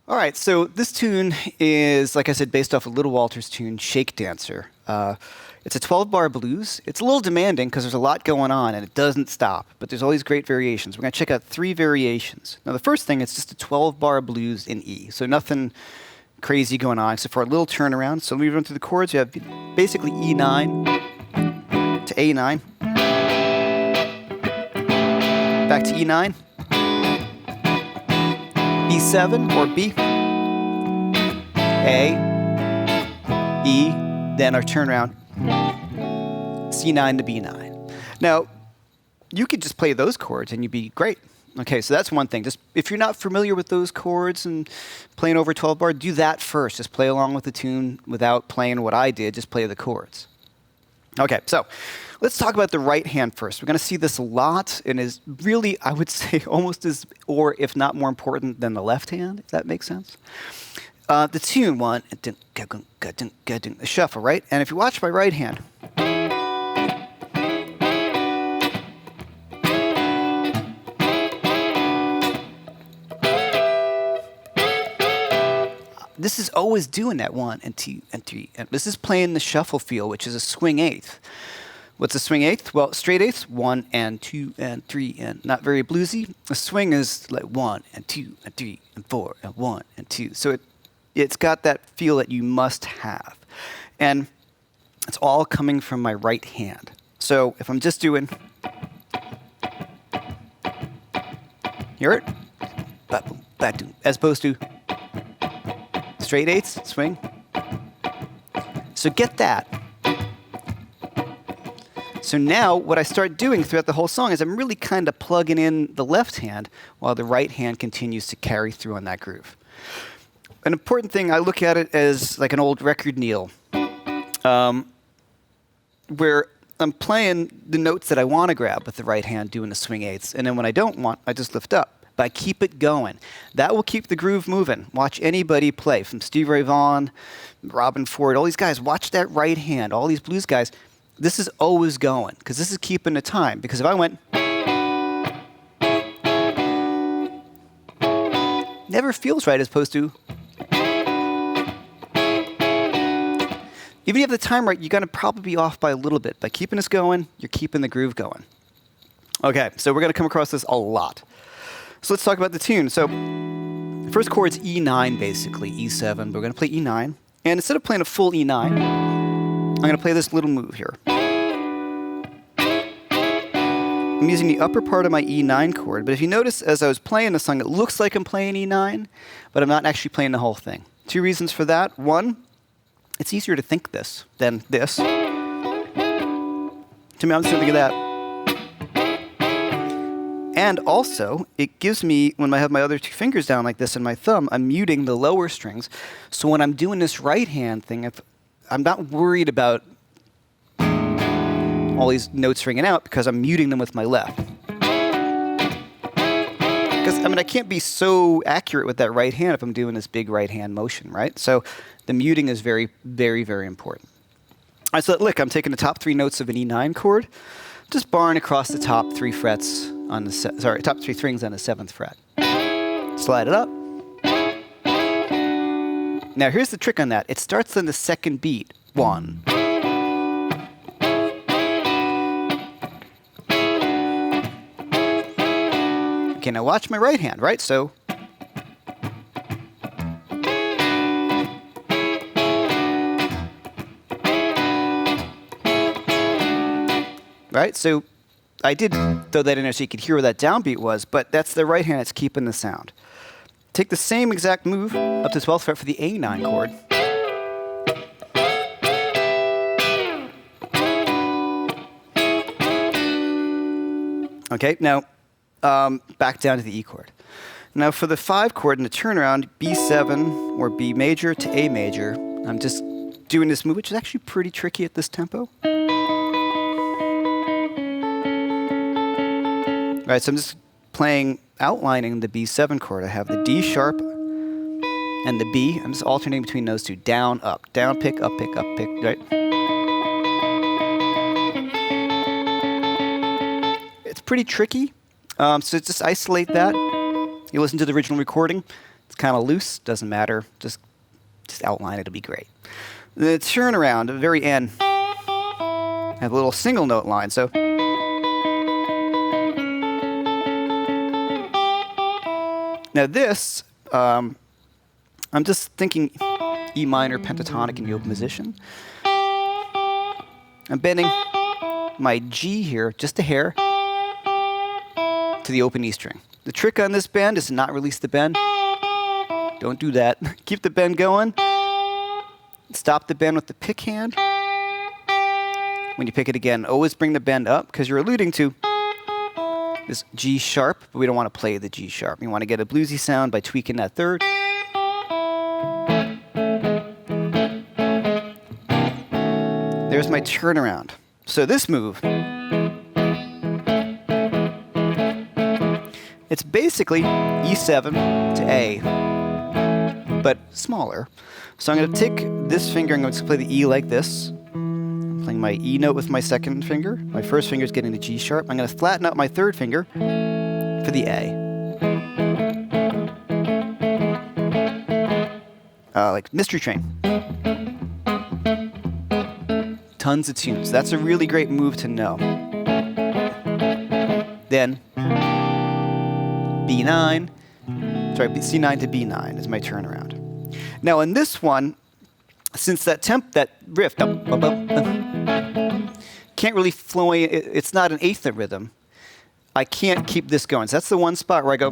All right, so this tune is, like I said, based off of Little Walter's tune, Shake Dancer. It's a 12-bar blues. It's a little demanding because there's a lot going on and it doesn't stop, but there's all these great variations. We're going to check out 3 variations. Now, the first thing, it's just a 12-bar blues in E, so nothing crazy going on except for a little turnaround. So we run through the chords. You have basically E9 to A9, back to E9, B7 or B, A, E, then our turnaround, C9 to B9. Now, you could just play those chords and you'd be great. Okay, so that's one thing. Just if you're not familiar with those chords and playing over 12 bar, do that first. Just play along with the tune without playing what I did. Just play the chords. Okay, so let's talk about the right hand first. We're going to see this a lot and is really, I would say, almost as, or if not more important than the left hand, if that makes sense. The tune, one, the shuffle, right? And if you watch my right hand, this is always doing that 1 and 2 and 3. And this is playing the shuffle feel, which is a swing eighth. What's a swing eighth? Well, straight eighths, 1 and 2 and 3, and not very bluesy. A swing is like 1 and 2 and 3 and 4 and 1 and 2. So it's got that feel that you must have. And it's all coming from my right hand. So if I'm just doing, hear it? As opposed to straight eighths, swing. So get that. So now what I start doing throughout the whole song is I'm really kind of plugging in the left hand while the right hand continues to carry through on that groove. An important thing, I look at it as like an old record kneel, where I'm playing the notes that I want to grab with the right hand doing the swing eighths, and then when I don't want, I just lift up. But I keep it going. That will keep the groove moving. Watch anybody play, from Stevie Ray Vaughan, Robin Ford, all these guys. Watch that right hand, all these blues guys. This is always going, because this is keeping the time. Because if I went, never feels right as opposed to, even if you have the time right, you're going to probably be off by a little bit. By keeping this going, you're keeping the groove going. Okay, so we're going to come across this a lot. So let's talk about the tune. So first chord's E9, basically, E7. But we're going to play E9. And instead of playing a full E9, I'm going to play this little move here. I'm using the upper part of my E9 chord. But if you notice, as I was playing the song, it looks like I'm playing E9, but I'm not actually playing the whole thing. 2 reasons for that. 1, it's easier to think this than this. To me, I'm just thinking of that. And also, it gives me, when I have my other 2 fingers down like this and my thumb, I'm muting the lower strings. So when I'm doing this right hand thing, I'm not worried about all these notes ringing out because I'm muting them with my left. Because, I can't be so accurate with that right hand if I'm doing this big right hand motion, right? So the muting is very, very, very important. All right, so look, I'm taking the top 3 notes of an E9 chord, just barring across the top 3 frets on the top 3 strings on the 7th fret. Slide it up. Now here's the trick on that. It starts on the 2nd beat. 1. Okay, now watch my right hand, right? So right? So I did throw that in there so you could hear where that downbeat was, but that's the right hand that's keeping the sound. Take the same exact move up to 12th fret for the A9 chord. Okay, now back down to the E chord. Now for the 5 chord in the turnaround, B7 or B major to A major, I'm just doing this move, which is actually pretty tricky at this tempo. Right, so I'm just outlining the B7 chord. I have the D sharp and the B. I'm just alternating between those 2. Down, pick, up, pick, right? It's pretty tricky, so just isolate that. You listen to the original recording. it's kind of loose, doesn't matter. Just outline it, it'll be great. The turnaround at the very end, I have a little single note line. So now this, I'm just thinking E minor pentatonic in the open position. I'm bending my G here just a hair to the open E string. The trick on this bend is to not release the bend. Don't do that. Keep the bend going. Stop the bend with the pick hand. When you pick it again, always bring the bend up because you're alluding to this G sharp, but we don't want to play the G sharp. You want to get a bluesy sound by tweaking that third. There's my turnaround. So this move, it's basically E7 to A, but smaller. So I'm going to take this finger and I'm going to play the E like this. I'm playing my E note with my second finger. My first finger is getting the G sharp. I'm going to flatten out my third finger for the A. Like Mystery Train. Tons of tunes. That's a really great move to know. Then B9, sorry, C9 to B9 is my turnaround. Now in this one, since that riff can't really flow, it's not an eighth note rhythm, I can't keep this going. So that's the one spot where I go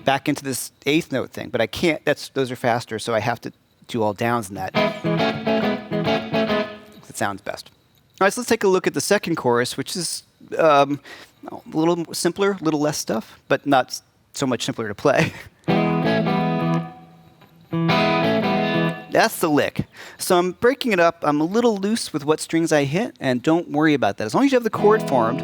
back into this eighth note thing, but I can't, those are faster, so I have to do all downs in that. It sounds best. All right, so let's take a look at the second chorus, which is a little simpler, a little less stuff, but not so much simpler to play. That's the lick. So I'm breaking it up. I'm a little loose with what strings I hit, and don't worry about that. As long as you have the chord formed,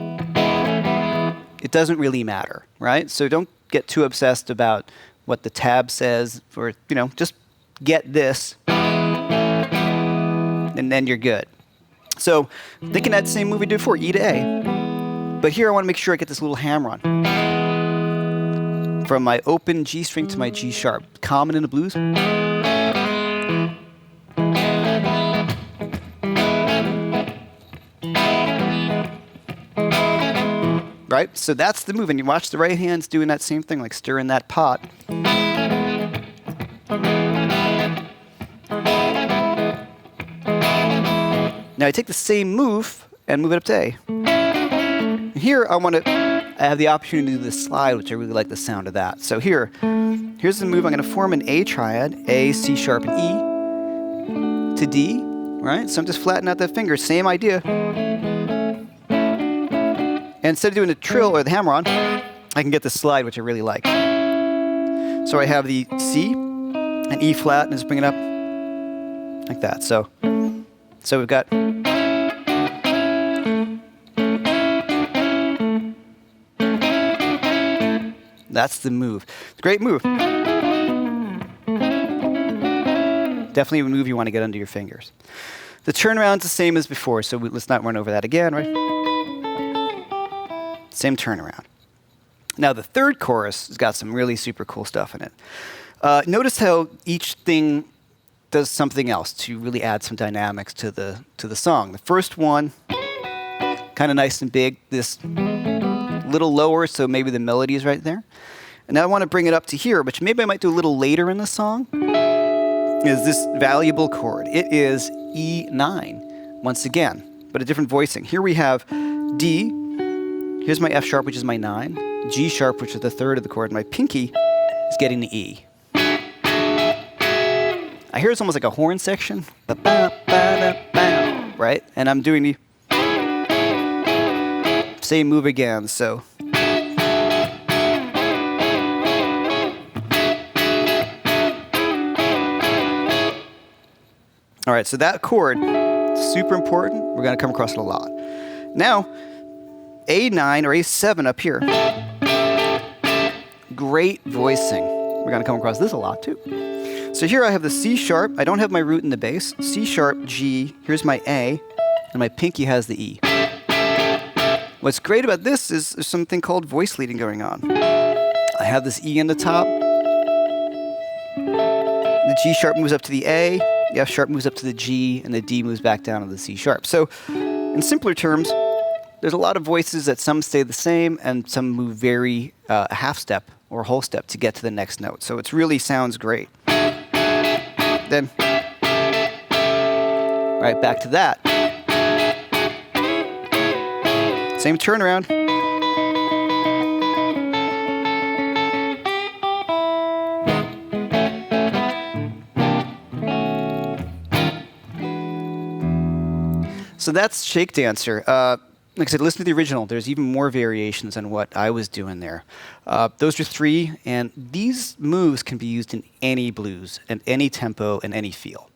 it doesn't really matter, right? So don't get too obsessed about what the tab says, or, just get this, and then you're good. So thinking that same move we did before, E to A. But here I want to make sure I get this little hammer on. From my open G string to my G sharp. Common in the blues. Right? So that's the move. And you watch the right hand's doing that same thing, like stirring that pot. Now I take the same move and move it up to A. And here I have the opportunity to do this slide, which I really like the sound of that. So here's the move. I'm going to form an A triad, A, C sharp, and E to D, right? So I'm just flattening out that finger, same idea. And instead of doing the trill or the hammer-on, I can get the slide, which I really like. So I have the C and E flat, and just bring it up like that. So we've got that's the move. It's a great move. Definitely a move you want to get under your fingers. The turnaround's the same as before, so let's not run over that again, right? Same turnaround. Now the third chorus has got some really super cool stuff in it. Notice how each thing does something else to really add some dynamics to the song. The first one, kind of nice and big. This little lower, so maybe the melody is right there. And now I want to bring it up to here, which maybe I might do a little later in the song, is this valuable chord. It is E9, once again, but a different voicing. Here we have D, here's my F sharp, which is my 9, G sharp, which is the third of the chord, and my pinky is getting the E. I hear it's almost like a horn section, right? And I'm doing the same move again, so. All right, so that chord, super important. We're going to come across it a lot. Now, A9 or A7 up here, great voicing. We're going to come across this a lot too. So here I have the C sharp. I don't have my root in the bass. C sharp, G. Here's my A, and my pinky has the E. What's great about this is there's something called voice leading going on. I have this E on the top. The G sharp moves up to the A, the F sharp moves up to the G, and the D moves back down to the C sharp. So in simpler terms, there's a lot of voices that some stay the same and some move very a half step or a whole step to get to the next note. So it really sounds great. Then, right back to that. Same turnaround. So that's Shake Dancer. Like I said, listen to the original. There's even more variations on what I was doing there. Those are 3, and these moves can be used in any blues, and any tempo, and any feel.